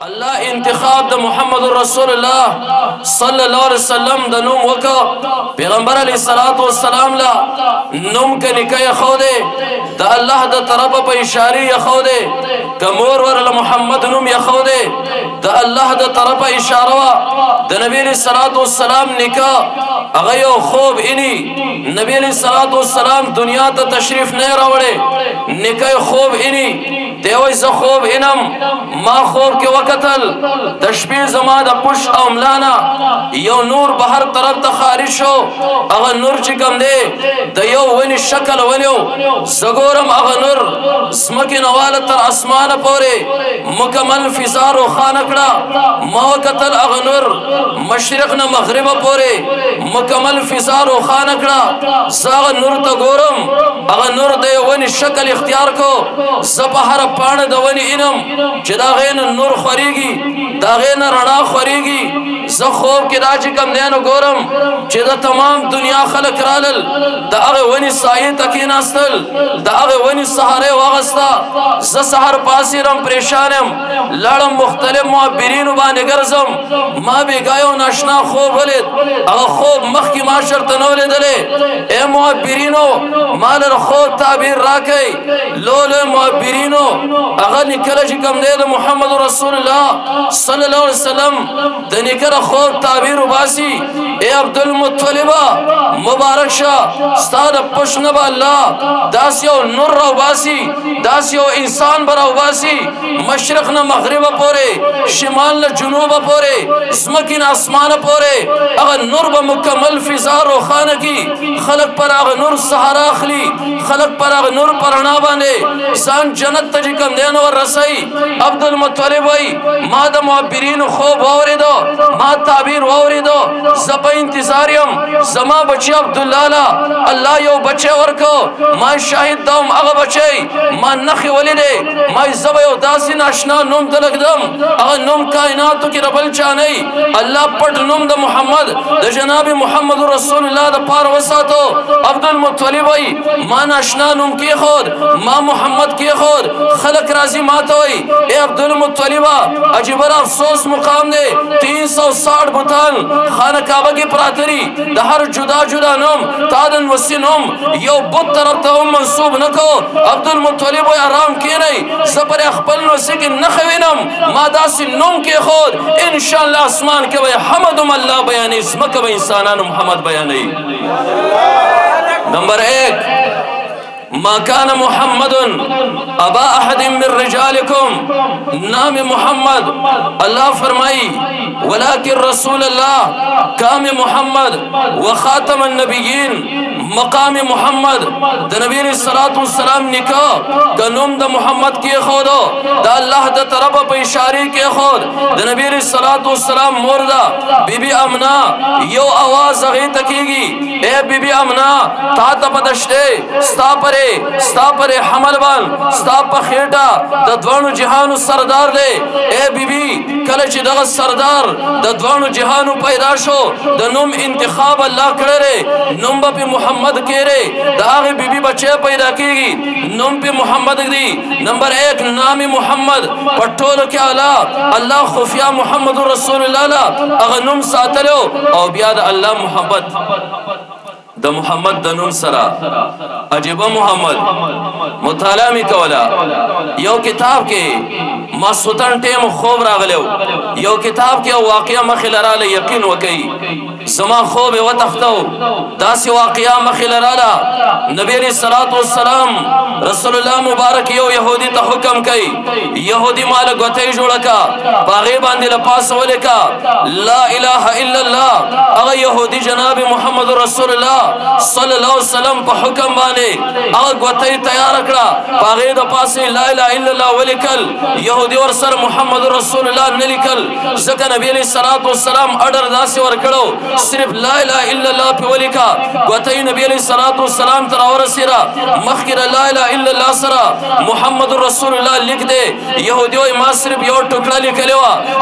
الله انتخاب د محمد رسول الله صلی الله علیه وسلم د نوم وکړ پیغمبر علیه الصلاۃ والسلام لا نوم کې نکای خو دې د الله د طرفه په اشاره خو دې کمور ورله محمد نوم یې خو دې د الله د طرفه اشاره وا د نبی علیه الصلاۃ والسلام نکاح هغه یو خوب اني نبی علیه الصلاۃ والسلام دنیا ته تشریف نه راوړي نکاح خوب اني دیوی ز خوب انم ما خوب کې وکتل د شپې زما د پښ او ملانا یو نور بهر طرف ته خارج شو هغه نور چې کوم دی د یو ونی شکل ونیو زګورم هغه نور سمکه نواله تر اسمانه پورې مکمل فضا روخانه کړه ما وکتل هغه نور مشرق نه مغرب پورې مکمل فضا روخانه کړه زغه نور ته ګورم هغه نور د ونی شکل اختیار کو زبهر پاڼه د ونی انم چې دا غین نور خوريږي دا غین رڼا خوريږي زه خوب کې دا چې کم دینو ګورم چې دا تمام دنیا خلق رالل دا هغه ونی سایه تکې ناستل دا هغه ونی سهاره واغستا زه سحر پاسیرم پریشانم لړم مختلف معبرین باندې ګرځم ما بیګایو ناشنا خوب ولید هغه خوب مخکې ما شرط نه ولیدلې اے معبرینو مال خوب تعبیر راکې لول معبرینو هغه نکله چې کوم دی د محمد رسول الله صلی الله علیه وسلم د نکله خوب تعبیر وباسي اے عبدالمطلب مبارک شه ستاد پښنه به الله داس یو نور وباسي داس یو انسان برا وباسي مشرق نه مغرب پورې شمال نه جنوب پورې زمکین اسمان پورې هغه نور به مکمل فضا روخانه کی خلق پر هغه نور سهارا اخلي خلق پر هغه نور پرنا باندې ځان جنت ته کوم دین ور رسي عبدالمطلب وای ما د معبرین خوب اوریدو ما تعبیر اوریدو زپ انتظاریم زما بچی عبد الله الله یو بچی ورکو ما شاهد دوم هغه بچی ما نخي ولیدې ما زب یو داسې ناشنا نوم تلګدم هغه نوم کائناتو کې ربل چاني الله پټ نوم د محمد د جناب محمد رسول الله د پار وساتو عبدالمطلب وای ما ناشنا نوم کې خود ما محمد کې خود خلق راضی ماته وای اے عبدالمطلب عجیب افسوس مقام دے 360 بتان خانہ کعبہ کی پراتری د هر جدا جدا نوم تادن وسی نوم یو بت طرف ته منسوب نکو عبدالمطلب وای آرام کې نه زبر خپل نو سکه نخوینم ما داس نوم کې خود ان شاء الله اسمان کې وای حمدم الله بیان اسمک و انسانان محمد بیانې نمبر 1 ما كان محمد ابا احد من رجالكم نام محمد الله فرمائی ولكن رسول الله کام محمد وخاتم النبیین مقام محمد د نبی علیہ الصلوۃ والسلام نکاح د نوم د محمد کې خودو د الله د طرفه په اشاره کې خود د نبی علیہ الصلوۃ والسلام مردا بیبی امنا یو आवाज غي تکیږي اے بیبی امنا تا ته پدشته ستا پر حمل بان ستا په خېټه د دوانو جهانو سردار دی اے بیبي کله چې دغه سردار د دوانو جهانو پیدا شو د نوم انتخاب الله کړی نوم په محمد کېره د هغه بیبي بچي پیدا کیږي نوم په محمد دی نمبر 1 نام محمد پټولو کې اعلی الله خفیا محمد رسول الله هغه نوم ساتلو او بیا د الله محبت د محمد د نوم سره عجیب محمد مطالعه می کولا یو کتاب کې ما سوتن ټیم خوب راغلو یو کتاب کې واقعیا مخلراله یقین وکي زما خوب و تختو داسې واقعیا مخلراله نبی علیہ الصلوۃ والسلام رسول الله مبارک یو يهودي ته حکم کوي يهودي مال غته جوړکا باغې باندې لپاس ولیکا لا اله الا الله هغه يهودي جناب محمد رسول الله صلی الله علیه وسلم په حکم باندې هغه غته تیار کړه باغې د پاسه لا اله الا الله ولیکل يهودي ور سره محمد رسول الله نلیکل ځکه نبی علیہ الصلوۃ والسلام اډر داسې ور کړو صرف لا اله الا الله په ولیکا غته نبی علیہ الصلوۃ والسلام تر ورسره مخکره لا اله الا الله سره محمد رسول الله لیک دے يهودي ما صرف یو ټوکړه لیکلو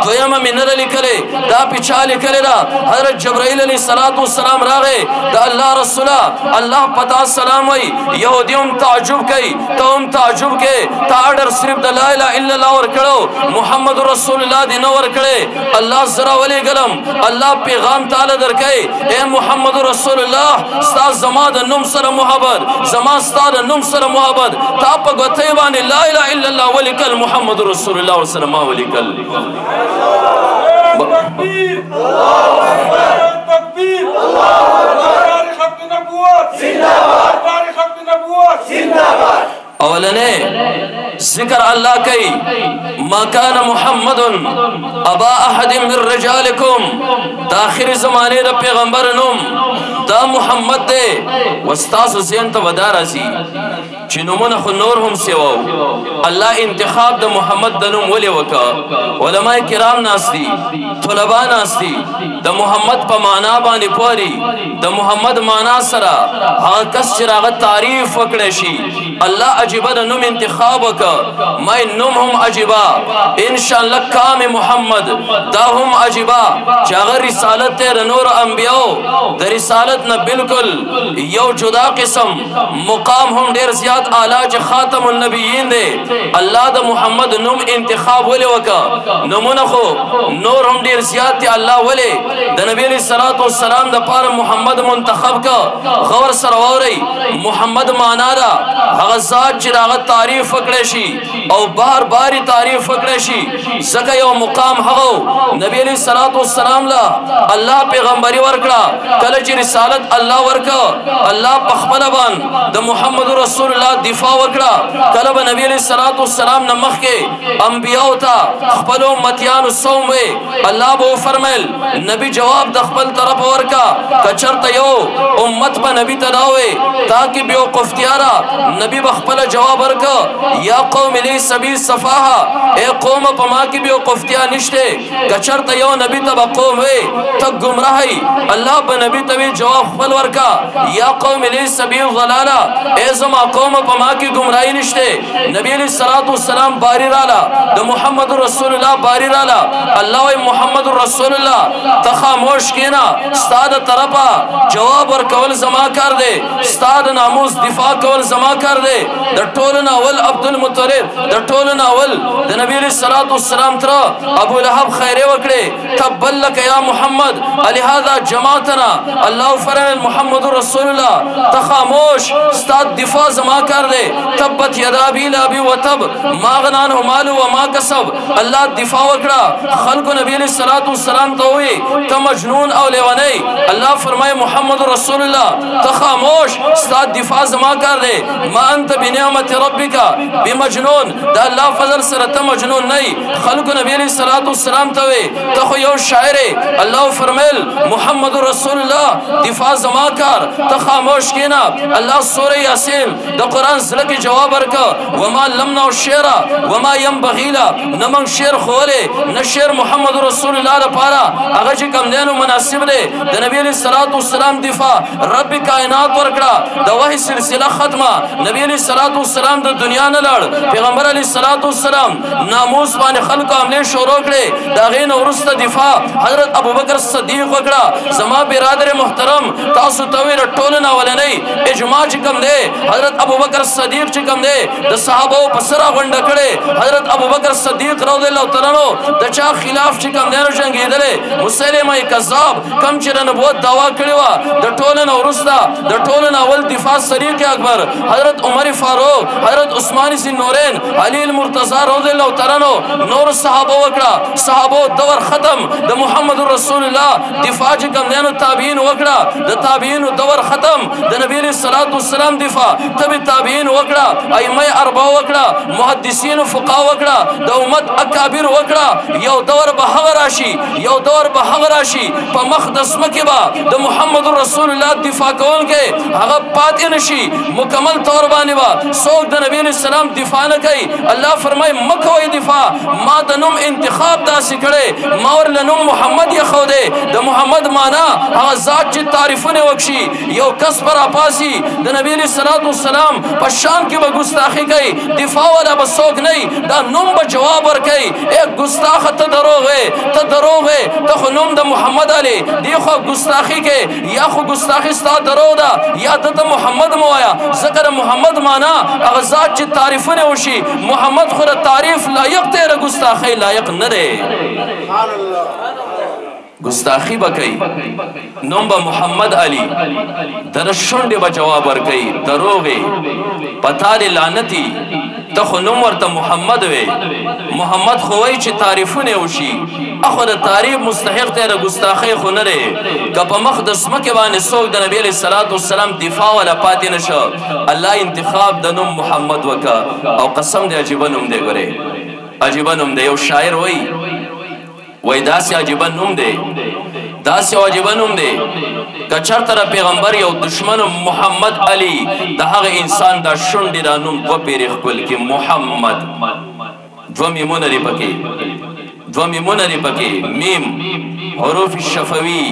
دویمه منره لیکلې دا په چا لیکلې دا حضرت جبرائیل علیہ الصلوۃ والسلام راغې دا الله رسولا اللہ پتا سلام وی یہودیوں تعجب کئی تو ہم تعجب کے تا آرڈر صرف دا لا الہ الا اللہ ورکڑو محمد رسول اللہ دی نو ورکڑے اللہ ذرا ولی گلم اللہ پیغام تعالی در کئی اے محمد رسول اللہ ستا زما دا نم سر محبت زما ستا دا نم سر محبت تا پا گوتیبانی لا الہ الا اللہ ولی کل محمد رسول اللہ وسلم ولی کل تکبیر تکبیر تاریخ ختم نبوت زندہ باد تاریخ ختم نبوت زندہ باد اولنے ذکر اللہ کئی ما کان محمد ابا احد من رجالکم داخل زمانے دا پیغمبر نم دا محمد دے وستاس زین تا ودا رازی چنمون خو نور ہم سیو اللہ انتخاب دا محمد دا نم ولی وکا علماء کرام ناستی طلباء ناستی دا محمد پا مانا بانی پوری دا محمد مانا سرا ہاں کس چراغ تعریف وکڑشی اللہ عجیبہ دا نم انتخاب وکا میں نم ہم عجیبہ انشاءاللہ کام محمد دا ہم عجیبہ چاگر رسالت تیر نور انبیاء دا رسالت نا بالکل یو جدا قسم مقام ہم دیر زیاد آلاج خاتم النبیین دے اللہ دا محمد نم انتخاب ولی وکا نمون خو نور ہم دیر زیاد تی اللہ ولی دا نبی علیہ السلام دا پار محمد منتخب کا غور سرواوری محمد مانا دا غزات چراغت تعریف فکڑشی او بار باری تعریف فکڑشی زکا یو مقام حغو نبی علیہ السلام لا اللہ پیغمبری ورکڑا کلچ رسالت اللہ ورکا اللہ پخبلبان دا محمد رسول اللہ دفاع ورکڑا کلب نبی علیہ السلام نمخ کے انبیاء تا خبلو متیان سوموے اللہ بو فرمیل نبی جواب دخبل طرف ورکا کچرت یو امت پا نبی تداوے تاکہ بیو قفتیارا نبی بخبل جواب ورکا یا قوم لی سبیل صفاہا اے قوم پا ماں کی بیو قفتیا نشتے کچرت یو نبی تبا قوم وے تک گمراہی اللہ با نبی تبی جواب خبل ورکا یا قوم لی سبیل غلالا اے زما قوم پا ماں کی گمراہی نشتے نبی علیہ السلام باری رالا دا محمد رسول اللہ باری رالا اللہ وی محمد رسول اللہ تخاموش کینا ستاد طرفا جواب ورکول زما کر دے ستاد ناموس دفاع کول زما کر دے دا ٹولنا ول عبد المطلب دا ٹولنا ول دا نبی علیہ السلام ترا ابو لہب خیرے وکڑے تب لک یا محمد لہذا جماعتنا اللہ فرمائے محمد رسول اللہ تخاموش ستاد دفاع زما کر دے تبت یدا بی لابی و تب ماغنان مالو و ما کسب اللہ دفاع وکڑا خلق نبی علیہ السلام تو ہوئی تا مجنون اولیوانی اللہ فرمائے محمد رسول اللہ تخاموش ستاد دفاع زما کر دے ما انت بنعمت ربی کا بمجنون دا اللہ فضل سرطا مجنون نہیں خلق نبی علیہ السلام تو ہوئی تخو یو شاعر اللہ فرمائے محمد رسول اللہ دفاع زما کر تخاموش کینا اللہ سورہ یاسین دا قرآن زلکی جواب ارکا وما لمنا شیرہ وما یم بغیلہ نمنگ شیر خولے نشیر محمد رسول اللہ پارا اگر چی کم دینو مناسب دے دا نبی علیہ السلام دفاع رب کائنات ورکڑا دا وحی سلسلہ ختمہ نبی علیہ السلام دا دنیا نلڑ پیغمبر علیہ السلام ناموس پانے خلق عملے شروع کرے دا غین ورست دفاع حضرت ابو بکر صدیق وکڑا زما برادر محترم تاسو تویر ٹولنا ولنی اجماع چکم دے حضرت ابو بکر صدیق چکم دے دا صحابہ پسرا غنڈا کڑے حضرت ابو بکر صدیق رضی اللہ تعالیٰ دا چاہ خلاف چکم دینو جنگی دلے مسلمہ کذاب کم چرا نبوت دعویٰ کڑیوا دا ٹولنا ورستا دا ٹولنا اول دفاع صدیق اکبر حضرت عمر فاروق حضرت عثمانی سی نورین علی المرتضی رضی اللہ تعالیٰ نور صحابہ وکڑا صحابہ دور ختم دا محمد رسول اللہ دفاع چکم دینو تابعین وکڑا دا تابعین دور ختم دا نبی علیہ السلام دفاع تبی تابعین وکڑا ایمہ اربع وکڑا محدثین فقہ وکڑا دا امت اکابر وکڑا یو دور بحغ راشی یو دور بحغ راشی پا مخدس مکبا دا محمد رسول اللہ دفاع کون کے اگر پاتی نشی مکمل طور بانی با سوک دا نبی علیہ السلام دفاع نکئی اللہ فرمائے مکوئی دفاع ما دا نم انتخاب دا سکڑے ماور لنم محمد یخو دے دا محمد مانا اگر ذات چی تعریفون وکشی یو کس پر اپاسی دا نبی علیہ السلام کرم پشان کی با گستاخی کئی دفاع والا بسوک نہیں دا نم با جواب ور کئی ایک گستاخ تا دروغ ہے تا خو نم دا محمد علی دی خو گستاخی کے یا خو گستاخی ستا درو دا یا تا محمد موایا ذکر محمد مانا اغزاد چی تعریف نے ہوشی محمد خور تعریف لائق تیرا گستاخی لائق نرے گستاخی بکئی نم با محمد علی در شنڈ با جواب ورکئی دروغے پتار لعنتی تخو نم ورطا محمد وے محمد خوئی چی تعریفونے ہوشی اخو دا تعریف مستحق تیرا گستاخی خو نرے کپا مخدس مکبان سوک دا نبی علیہ السلام دفاع والا پاتی نشا اللہ انتخاب دا نم محمد وکا او قسم دے عجیبا نم دے گرے عجیبا نم دے یو شاعر وی داسی عجیبا نم دے داسی عجیبا نم دے کچر طرح پیغمبر یو دشمن محمد علی دا حق انسان دا شنڈی دا نم دو پیر اخبل کی محمد دو میمون ری پکی دو میمون ری پکی میم حروف شفوی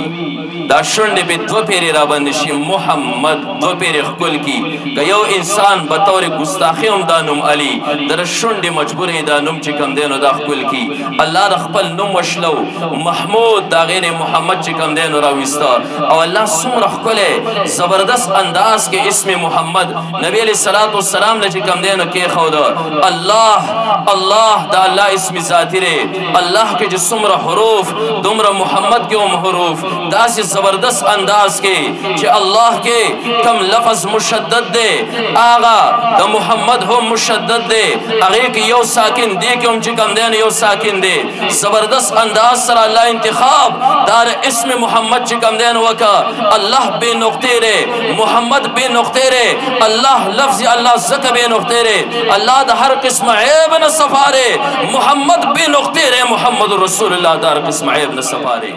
دا شنڈی پی دو پیر رابندشی محمد دو پیر اخبل کی کہ یو انسان بطور گستاخی ام دا نم علی در شنڈی مجبوری دا نم چکم دینو دا اخبل کی اللہ رخبل نم وشلو محمود دا غیر محمد چکم دینو راویستا او اللہ سم رخبلے زبردست انداز کے اسم محمد نبی علیہ السلام نے چکم دینو کی خودا اللہ دا اللہ اسم ذاتی رے اللہ کے جسم را حروف دمرا محمد کے ام حروف دا سی زبردست انداز کے چہ اللہ کے کم لفظ مشدد دے آغا دا محمد ہو مشدد دے اگر کی یو ساکن دے کہ ام چکم دین یو ساکن دے زبردست انداز سر اللہ انتخاب دار اسم محمد چکم دین وکا اللہ بے نقطے رے محمد بے نقطے رے اللہ لفظ اللہ زک بے نقطے رے اللہ دا ہر قسم عیب نہ صفارے محمد بے نقطے رے محمد رسول اللہ دار قسم عیب نہ صفارے